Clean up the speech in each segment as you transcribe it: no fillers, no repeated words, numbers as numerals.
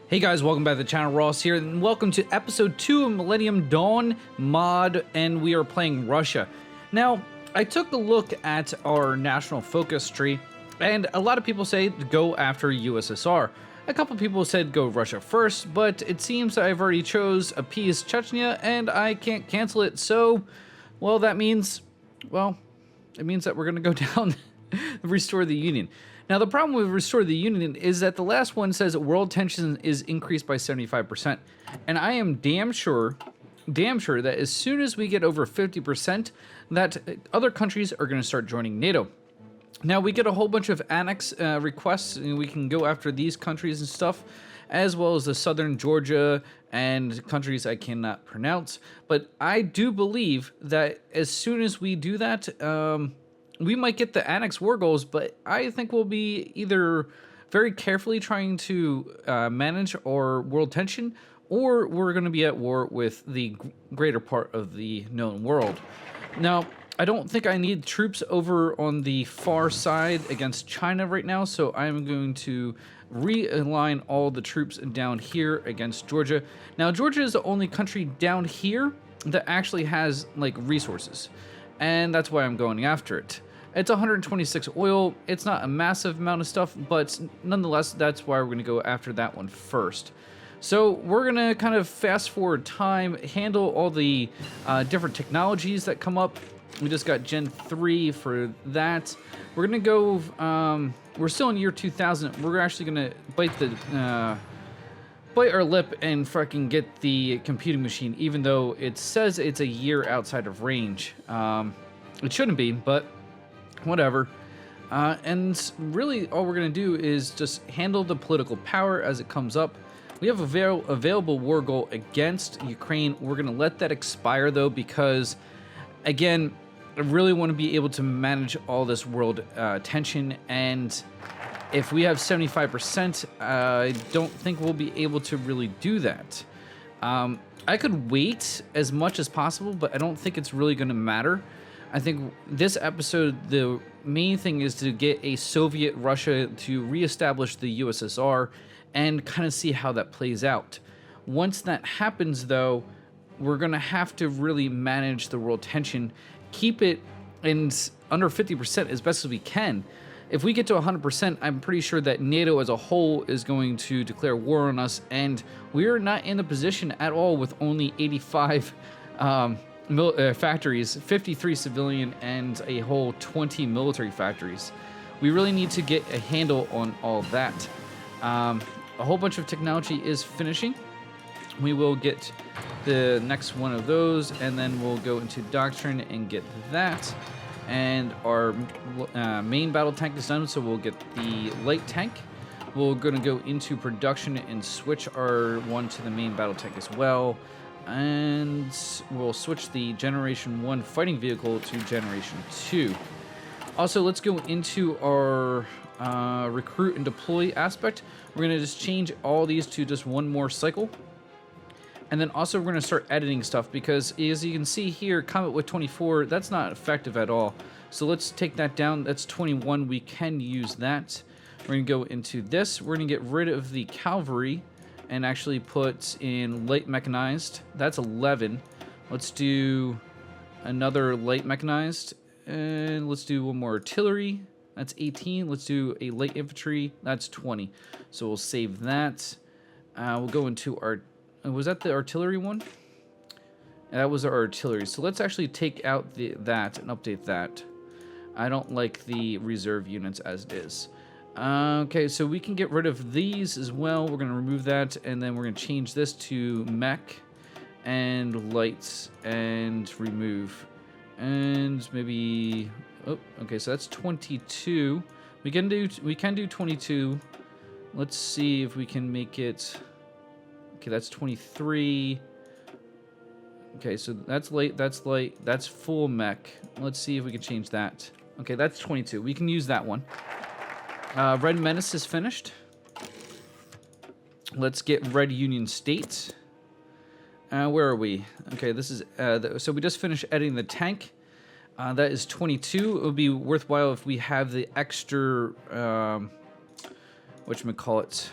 Hey guys, welcome back to the channel. Ross here, and welcome to episode 2 of Millennium Dawn mod, and we are playing Russia. Now, I took a look at our national focus tree, and a lot of people say go after USSR. A couple people said go Russia first, but it seems I've already chose appease Chechnya, and I can't cancel it, so, well, that means, well, it means that we're gonna go down restore the Union. Now, the problem with Restore the Union is that the last one says world tension is increased by 75%. And I am damn sure that as soon as we get over 50%, that other countries are going to start joining NATO. Now, we get a whole bunch of annex requests, and we can go after these countries and stuff, as well as the southern Georgia and countries I cannot pronounce. But I do believe that as soon as we do that, we might get the annex war goals, but I think we'll be either very carefully trying to manage our world tension, or we're going to be at war with the greater part of the known world. Now, I don't think I need troops over on the far side against China right now, so I'm going to realign all the troops down here against Georgia. Now, Georgia is the only country down here that actually has, like, resources, and that's why I'm going after it. It's 126 oil. It's not a massive amount of stuff, but nonetheless, that's why we're going to go after that one first. So we're going to kind of fast forward time, handle all the different technologies that come up. We just got Gen 3 for that. We're going to go, we're still in year 2000. We're actually going to bite our lip and fucking get the computing machine, even though it says it's a year outside of range. It shouldn't be, but whatever. And really all we're going to do is just handle the political power as it comes up. We have a available war goal against Ukraine. We're going to let that expire though, because again, I really want to be able to manage all this world tension, and if we have 75%, I don't think we'll be able to really do that. I could wait as much as possible, but I don't think it's really going to matter. I think this episode, the main thing is to get a Soviet Russia to reestablish the USSR and kind of see how that plays out. Once that happens, though, we're going to have to really manage the world tension, keep it in under 50% as best as we can. If we get to 100%, I'm pretty sure that NATO as a whole is going to declare war on us, and we're not in a position at all with only 85 factories, 53 civilian, and a whole 20 military factories. We really need to get a handle on all that. A whole bunch of technology is finishing. We will get the next one of those, and then we'll go into doctrine and get that. And our main battle tank is done, so we'll get the light tank. We're going to go into production and switch our one to the main battle tank as well. And we'll switch the Generation 1 fighting vehicle to Generation 2. Also, let's go into our recruit and deploy aspect. We're going to just change all these to just one more cycle. And then also we're going to start editing stuff, because as you can see here, Comet with 24, that's not effective at all. So let's take that down. That's 21. We can use that. We're going to go into this. We're going to get rid of the cavalry and actually put in light mechanized. That's 11. Let's do another light mechanized, and let's do one more artillery. That's 18. Let's do a light infantry. That's 20. So we'll save that. We'll go into our, was that the artillery one? That was our artillery. So let's actually take out that and update that. I don't like the reserve units as it is. Okay, so we can get rid of these as well. We're going to remove that, and then we're going to change this to mech and lights and remove. And maybe, oh, okay, so that's 22. We can do 22. Let's see if we can make it. Okay, that's 23. Okay, so that's light, that's full mech. Let's see if we can change that. Okay, that's 22. We can use that one. Red Menace is finished. Let's get Red Union State. Where are we? Okay, this is, so we just finished editing the tank. That is 22. It would be worthwhile if we have the extra, whatchamacallit,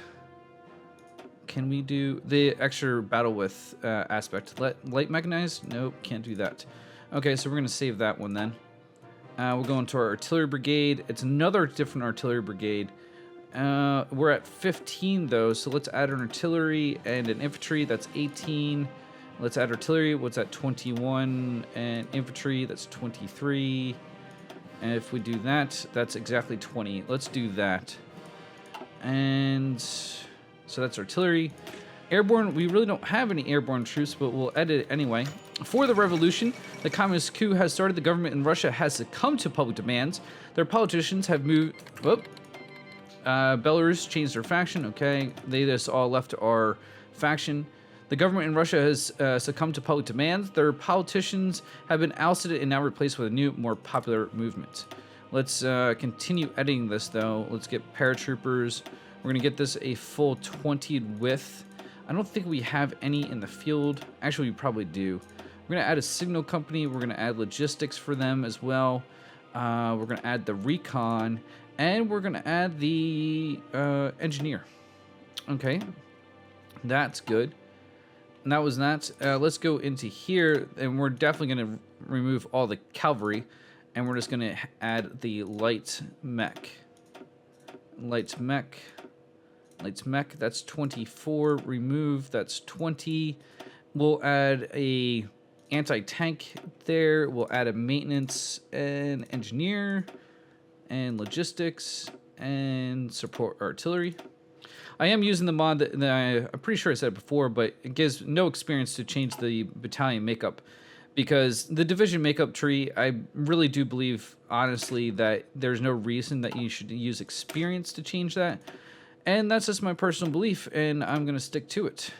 Can we do the extra battle with aspect? Light mechanized? Nope, can't do that. Okay, so we're going to save that one then. We'll go into our artillery brigade. It's another different artillery brigade. We're at 15 though, so let's add an artillery and an infantry. That's 18. Let's add artillery. What's that? 21. And infantry. That's 23. And if we do that, that's exactly 20. Let's do that. And so that's artillery. Airborne, we really don't have any airborne troops, but we'll edit it anyway. For the revolution, the communist coup has started. The government in Russia has succumbed to public demands. Their politicians have moved... Whoop. Belarus changed their faction. Okay, they just all left our faction. The government in Russia has succumbed to public demands. Their politicians have been ousted and now replaced with a new, more popular movement. Let's continue editing this, though. Let's get paratroopers. We're going to get this a full 20 width. I don't think we have any in the field. Actually, we probably do. We're going to add a signal company. We're going to add logistics for them as well. We're going to add the recon. And we're going to add the engineer. Okay. That's good. And that was that. Let's go into here. And we're definitely going to remove all the cavalry. And we're just going to add the light mech. Light mech. Lights mech, that's 24. Remove, that's 20. We'll add a anti-tank there. We'll add a maintenance and engineer and logistics and support artillery. I am using the mod that I'm pretty sure I said before, but it gives no experience to change the battalion makeup, because the division makeup tree, I really do believe, honestly, that there's no reason that you should use experience to change that. And that's just my personal belief, and I'm going to stick to it.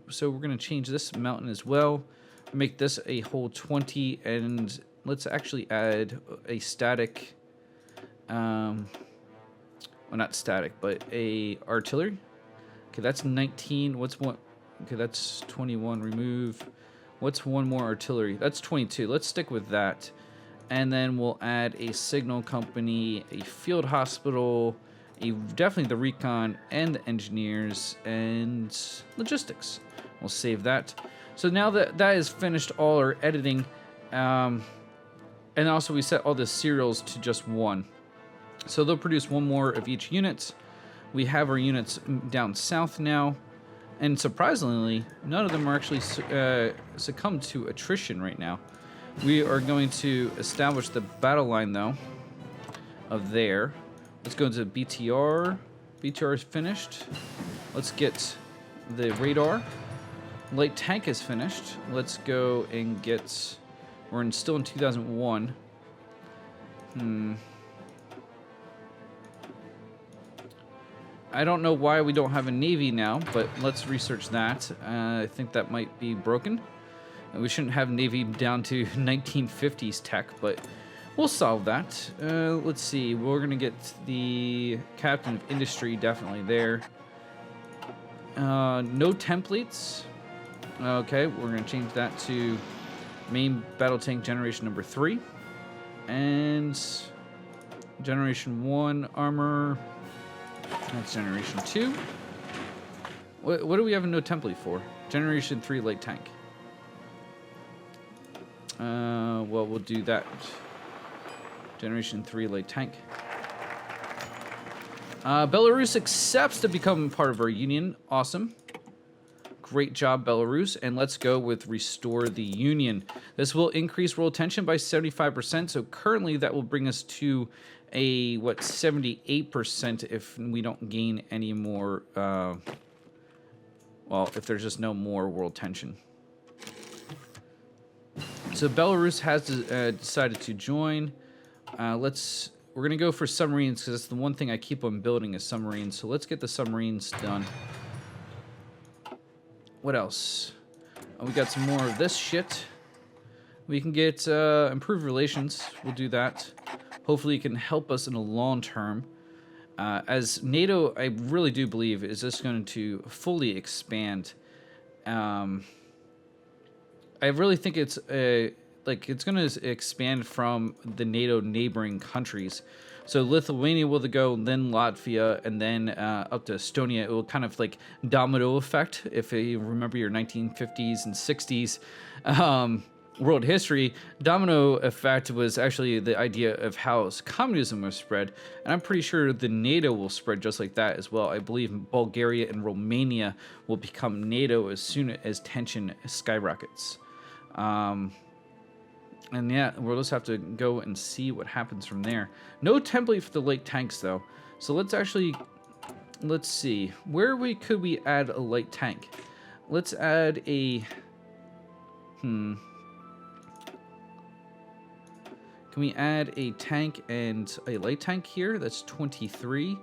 So we're going to change this mountain as well. Make this a whole 20, and let's actually add a static... well, not static, but a artillery. Okay, that's 19. What's one? Okay, that's 21. Remove. What's one more artillery? That's 22. Let's stick with that. And then we'll add a signal company, a field hospital... definitely the recon and the engineers and logistics. We'll save that. So now that that is finished all our editing, and also we set all the serials to just 1. So they'll produce 1 more of each unit. We have our units down south now, and surprisingly, none of them are actually succumbed to attrition right now. We are going to establish the battle line though of there. Let's go into BTR. BTR is finished. Let's get the radar. Light tank is finished. Let's go and get... We're still in 2001. I don't know why we don't have a navy now, but let's research that. I think that might be broken. We shouldn't have navy down to 1950s tech, but... we'll solve that. Let's see. We're going to get the captain of industry definitely there. No templates. Okay, we're going to change that to main battle tank generation number 3. And generation 1 armor. That's generation 2. What do we have a no template for? Generation 3 light tank. Well, we'll do that. Generation 3 light tank. Belarus accepts to become part of our union. Awesome. Great job, Belarus. And let's go with Restore the Union. This will increase world tension by 75%. So currently that will bring us to a, 78% if we don't gain any more, well, if there's just no more world tension. So Belarus has decided to join. We're going to go for submarines because that's the one thing I keep on building is submarines. So let's get the submarines done. What else? We got some more of this shit. We can get improved relations. We'll do that. Hopefully it can help us in the long term. As NATO, I really do believe, is just going to fully expand. I really think it's like it's going to expand from the NATO neighboring countries. So Lithuania will go, then Latvia, and then up to Estonia. It will kind of like domino effect. If you remember your 1950s and 60s world history, domino effect was actually the idea of how communism was spread. And I'm pretty sure the NATO will spread just like that as well. I believe Bulgaria and Romania will become NATO as soon as tension skyrockets. And yeah, we'll just have to go and see what happens from there. No template for the light tanks, though. So let's see. Could we add a light tank? Let's add a... Can we add a tank and a light tank here? That's 23.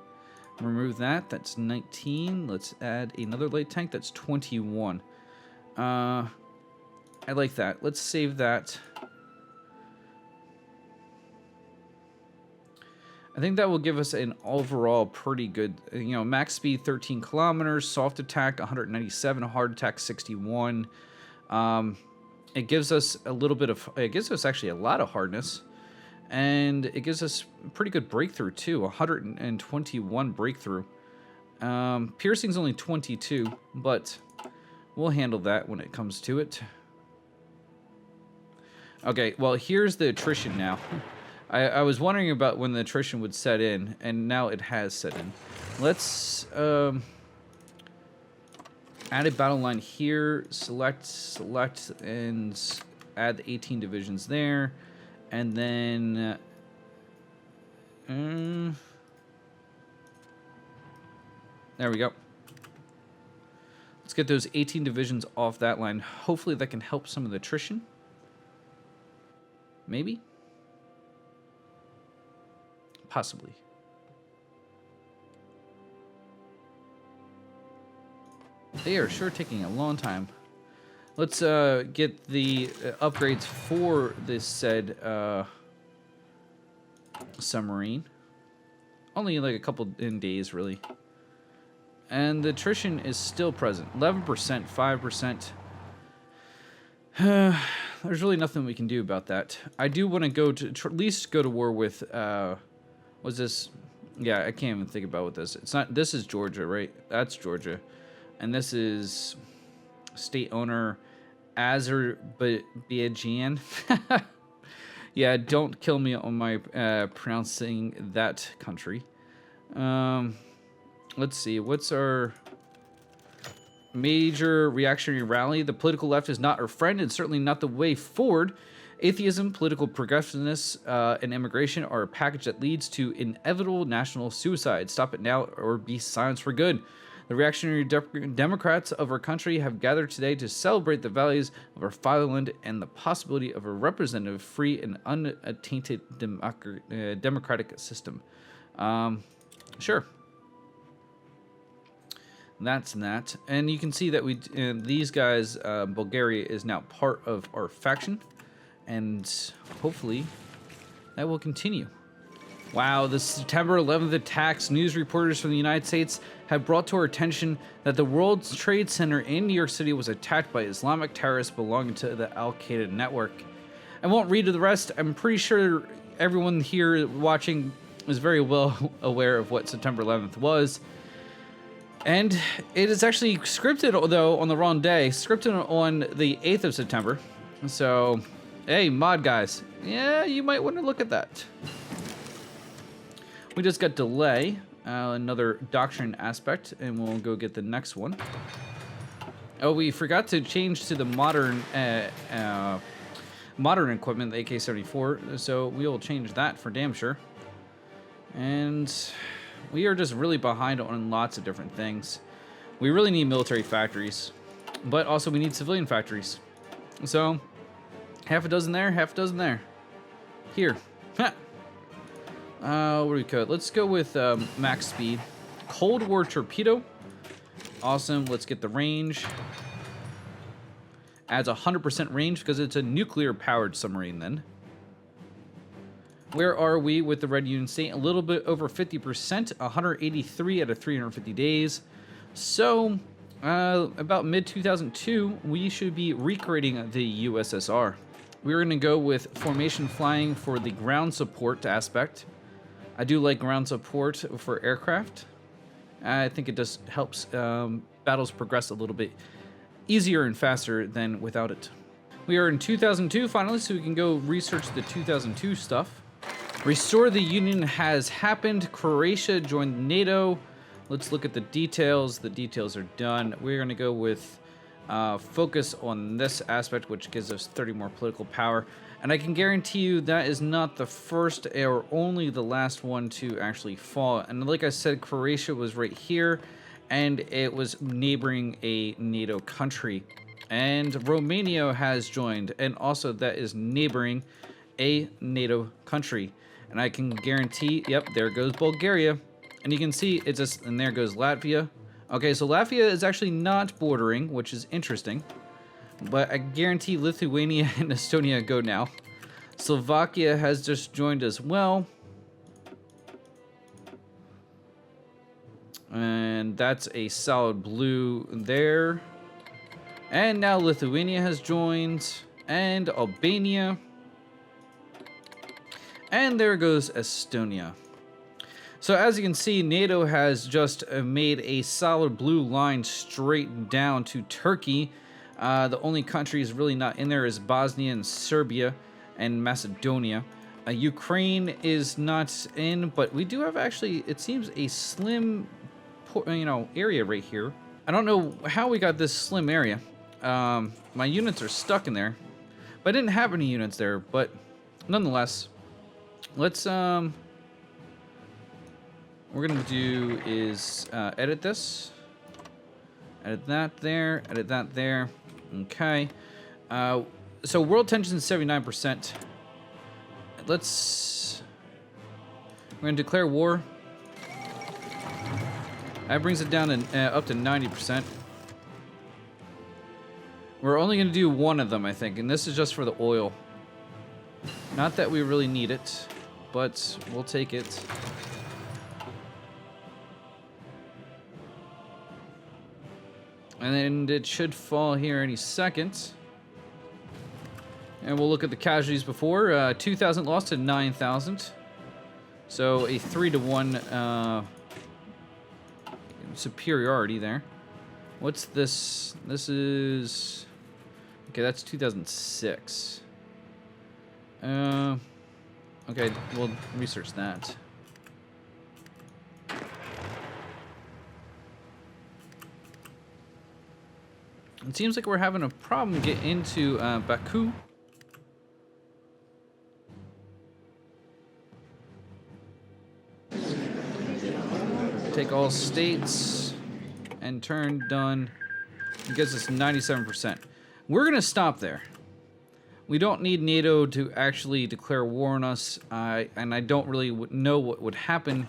Remove that. That's 19. Let's add another light tank. That's 21. I like that. Let's save that. I think that will give us an overall pretty good, max speed 13 kilometers, soft attack 197, hard attack 61. It gives us actually a lot of hardness, and it gives us pretty good breakthrough too, 121 breakthrough. Piercing's only 22, but we'll handle that when it comes to it. Okay, well, here's the attrition now. I was wondering about when the attrition would set in, and now it has set in. Let's add a battle line here, select, and add the 18 divisions there, and then there we go. Let's get those 18 divisions off that line. Hopefully that can help some of the attrition. Maybe. Possibly. They are sure taking a long time. Let's get the upgrades for this said submarine. Only like a couple in days, really. And the attrition is still present. 11%, 5%. There's really nothing we can do about that. I do want to go to at least go to war with was this? Yeah, I can't even think about what this. It's not. This is Georgia, right? That's Georgia, and this is state owner Azerbaijan. Yeah, don't kill me on my pronouncing that country. Let's see. What's our major reactionary rally? The political left is not our friend, and certainly not the way forward. Atheism, political progressiveness, and immigration are a package that leads to inevitable national suicide. Stop it now or be silenced for good. The reactionary Democrats of our country have gathered today to celebrate the values of our fatherland and the possibility of a representative, free, and unattainted democratic system. Sure. That's that. And you can see that these guys, Bulgaria is now part of our faction. And hopefully that will continue. Wow, the September 11th attacks. News reporters from the United States have brought to our attention that the World Trade Center in New York City was attacked by Islamic terrorists belonging to the Al-Qaeda network. I won't read the rest. I'm pretty sure everyone here watching is very well aware of what September 11th was. And it is actually scripted, though, on the wrong day. Scripted on the 8th of September. So, hey, mod guys. Yeah, you might want to look at that. We just got delay. Another doctrine aspect. And we'll go get the next one. Oh, we forgot to change to the modern equipment, the AK-74. So we will change that for damn sure. And we are just really behind on lots of different things. We really need military factories, but also we need civilian factories. So, half a dozen there, half a dozen there. Here. Ha! What do we code? Let's go with max speed. Cold War torpedo. Awesome. Let's get the range. Adds 100% range because it's a nuclear-powered submarine then. Where are we with the Red Union State? A little bit over 50%, 183 out of 350 days. So, about mid-2002, we should be recreating the USSR. We're going to go with formation flying for the ground support aspect. I do like ground support for aircraft. I think it just helps battles progress a little bit easier and faster than without it. We are in 2002 finally, so we can go research the 2002 stuff. Restore the Union has happened. Croatia joined NATO. Let's look at the details. The details are done. We're going to go with focus on this aspect, which gives us 30 more political power. And I can guarantee you that is not the first or only the last one to actually fall. And like I said, Croatia was right here, and it was neighboring a NATO country. And Romania has joined, and also that is neighboring a NATO country. And I can guarantee, yep, there goes Bulgaria. And you can see it just, and there goes Latvia. Okay, so Latvia is actually not bordering, which is interesting. But I guarantee Lithuania and Estonia go now. Slovakia has just joined as well. And that's a solid blue there. And now Lithuania has joined. And Albania. And there goes Estonia. So as you can see, NATO has just made a solid blue line straight down to Turkey. The only countries really not in there is Bosnia and Serbia and Macedonia. Ukraine is not in, but we do have actually, it seems, a slim, area right here. I don't know how we got this slim area. My units are stuck in there, but I didn't have any units there. But nonetheless, let's we're gonna do is edit this, edit that there, edit that there. Okay, so world tension is 79%. We're gonna declare war. That brings it down to up to 90%. We're only gonna do one of them, I think, and this is just for the oil. Not that we really need it, but we'll take it. And then it should fall here any second. And we'll look at the casualties before. 2,000 lost to 9,000. So a 3-to-1 superiority there. What's this? This is... Okay, that's 2006. Okay, we'll research that. It seems like we're having a problem getting into Baku. Take all states and turn done. It gives us 97%. We're gonna stop there. We don't need NATO to actually declare war on us, and I don't really know what would happen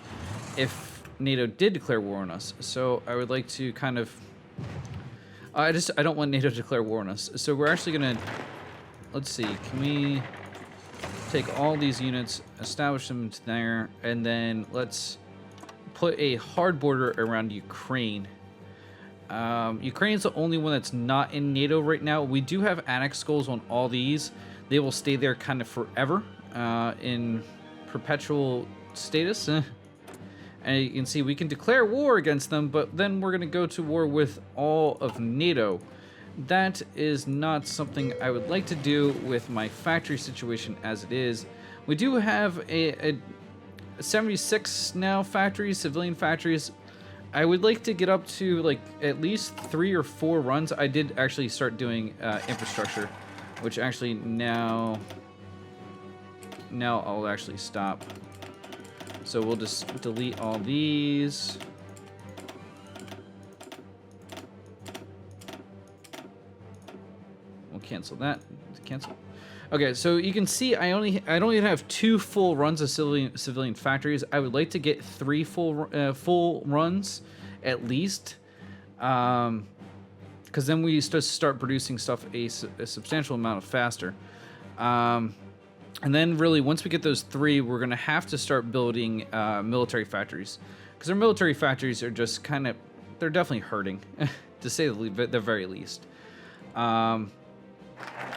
if NATO did declare war on us. So I would like to kind of... I don't want NATO to declare war on us. So we're actually gonna... Let's see, can we take all these units, establish them there, and then let's put a hard border around Ukraine. Ukraine's the only one that's not in NATO right now. We do have annex goals on all these. They will stay there kind of forever in perpetual status. And you can see we can declare war against them, but then we're going to go to war with all of NATO. That is not something I would like to do with my factory situation as it is. We do have a 76 now factories, civilian factories. I would like to get up to like at least 3 or 4 runs. I did actually start doing infrastructure, which actually now I'll actually stop. So we'll just delete all these. We'll cancel that. Cancel. Okay, so you can see I don't even have 2 full runs of civilian factories. I would like to get 3 full runs at least, because then we start producing stuff a substantial amount faster. And then really once we get those 3, we're gonna have to start building military factories, because our military factories are just kind of, they're definitely hurting, to say the very least.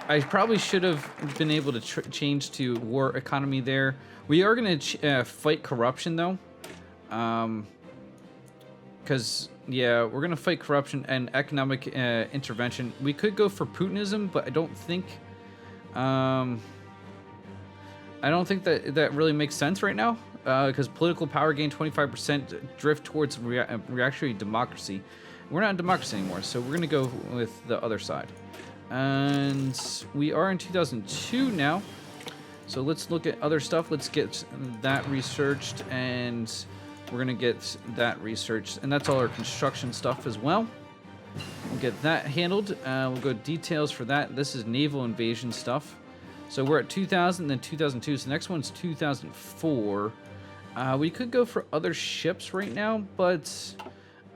I probably should have been able to change to war economy there. We are going to fight corruption, though. Because, yeah, we're going to fight corruption and economic intervention. We could go for Putinism, but I don't think... I don't think that really makes sense right now. Because political power gain 25% drift towards reactionary democracy. We're not in democracy anymore, so we're going to go with the other side. And we are in 2002 now. So let's look at other stuff. Let's get that researched, and we're going to get that researched. And that's all our construction stuff as well. We'll get that handled. We'll go details for that. This is naval invasion stuff. So we're at 2000, then 2002. So the next one's 2004. We could go for other ships right now, but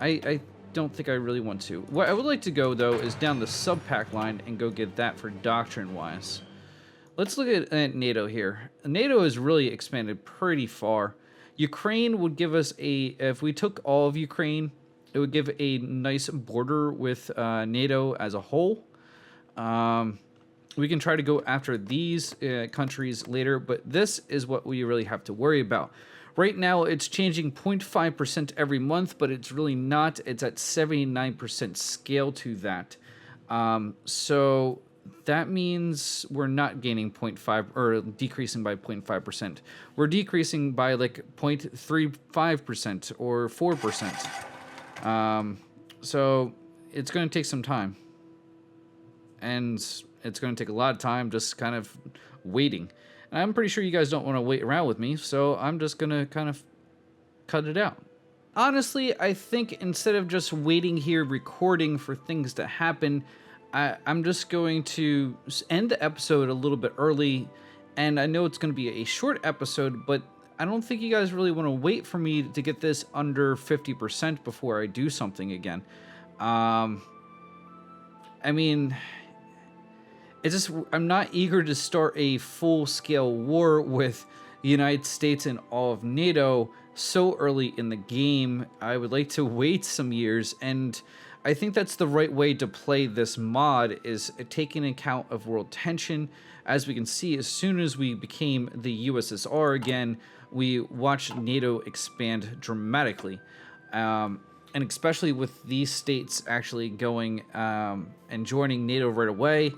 I don't think I really want to. What I would like to go, though, is down the sub-pack line and go get that for doctrine-wise. Let's look at NATO here. NATO has really expanded pretty far. Ukraine would give us if we took all of Ukraine, it would give a nice border with NATO as a whole. We can try to go after these countries later, but this is what we really have to worry about. Right now, it's changing 0.5% every month, but it's really not. It's at 79% scale to that. So that means we're not gaining 0.5 or decreasing by 0.5%. We're decreasing by like 0.35% or 4%. So it's going to take some time. And it's going to take a lot of time just kind of waiting. And I'm pretty sure you guys don't want to wait around with me, so I'm just going to kind of cut it out. Honestly, I think instead of just waiting here recording for things to happen, I'm just going to end the episode a little bit early. And I know it's going to be a short episode, but I don't think you guys really want to wait for me to get this under 50% before I do something again. I mean... It's just, I'm not eager to start a full-scale war with the United States and all of NATO so early in the game. I would like to wait some years, and I think that's the right way to play this mod, is taking account of world tension. As we can see, as soon as we became the USSR again, we watched NATO expand dramatically. And especially with these states actually going and joining NATO right away,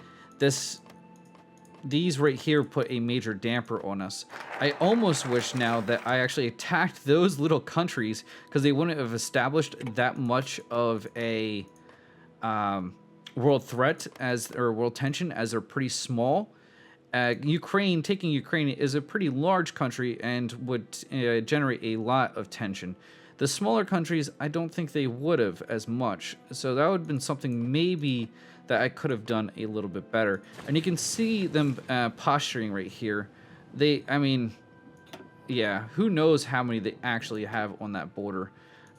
these right here put a major damper on us. I almost wish now that I actually attacked those little countries, because they wouldn't have established that much of a world threat or world tension, as they're pretty small. Taking Ukraine is a pretty large country and would generate a lot of tension. The smaller countries, I don't think they would have as much. So that would have been something maybe that I could have done a little bit better. And you can see them posturing right here. I mean, yeah, who knows how many they actually have on that border.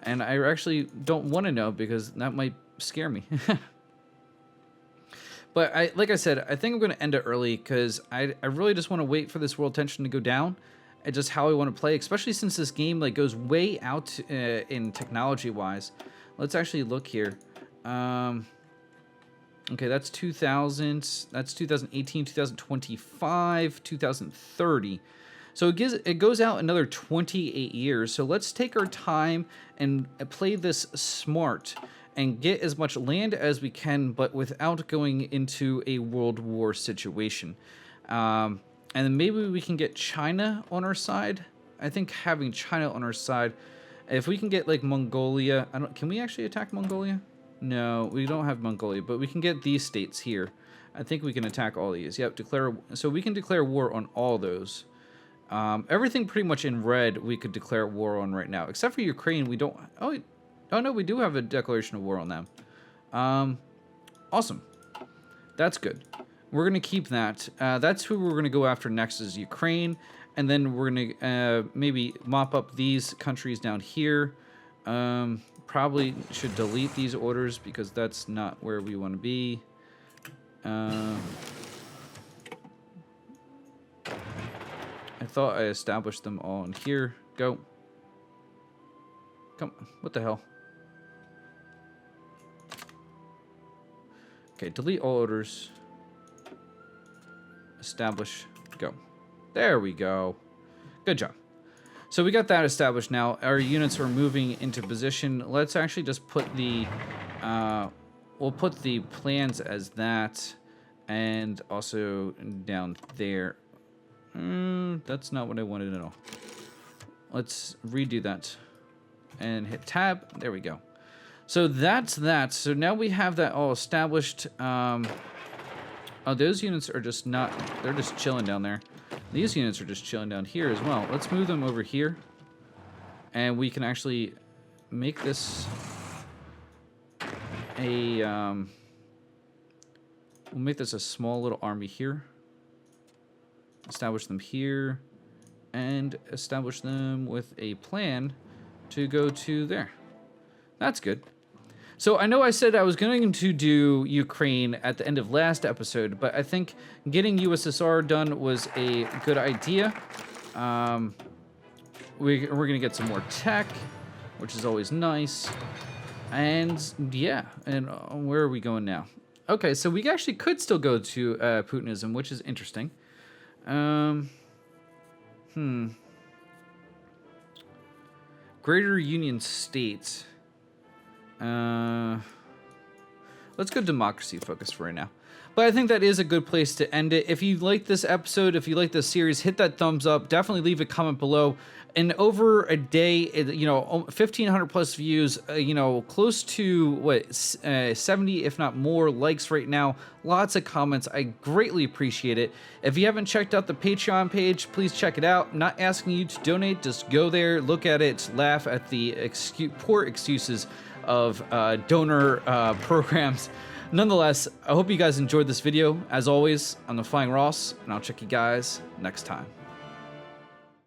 And I actually don't want to know, because that might scare me. But like I said, I think I'm going to end it early, because I really just want to wait for this world tension to go down. And just how I want to play, especially since this game like goes way out in technology-wise. Let's actually look here. Okay, that's 2000. That's 2018, 2025, 2030. So it goes out another 28 years. So let's take our time and play this smart and get as much land as we can, but without going into a world war situation. And then maybe we can get China on our side. I think having China on our side, if we can get like Mongolia, can we actually attack Mongolia? No, we don't have Mongolia, but we can get these states here. I think we can attack all these. Yep, so we can declare war on all those. Everything pretty much in red we could declare war on right now, except for Ukraine. We don't. Oh no, we do have a declaration of war on them. Awesome. That's good. We're gonna keep that. That's who we're gonna go after next, is Ukraine, and then we're gonna maybe mop up these countries down here. Probably should delete these orders, because that's not where we want to be. I thought I established them all in here. Go. Come on. What the hell? Okay, delete all orders. establish, go. There we go. Good job. So we got that established now. Our units are moving into position. Let's actually just put the, we'll put the plans as that, and also down there. That's not what I wanted at all. Let's redo that and hit tab. There we go. So that's that. So now we have that all established. Oh, those units are just not, they're just chilling down there. These units are just chilling down here as well. Let's move them over here. And we can actually make this a, we'll make this a small little army here. Establish them here. And establish them with a plan to go to there. That's good. So I know I said I was going to do Ukraine at the end of last episode, but I think getting USSR done was a good idea. We're going to get some more tech, which is always nice. And yeah, and where are we going now? Okay, so we actually could still go to Putinism, which is interesting. Greater Union States. Let's go democracy focus for right now. But I think that is a good place to end it. If you like this episode, if you like this series, hit that thumbs up. Definitely leave a comment below. And over a day, 1,500 plus views, close to what 70, if not more, likes right now. Lots of comments. I greatly appreciate it. If you haven't checked out the Patreon page, please check it out. I'm not asking you to donate. Just go there, look at it, laugh at the poor excuses of donor programs. Nonetheless, I hope you guys enjoyed this video. As always, I'm the Flying Ross, and I'll check you guys next time.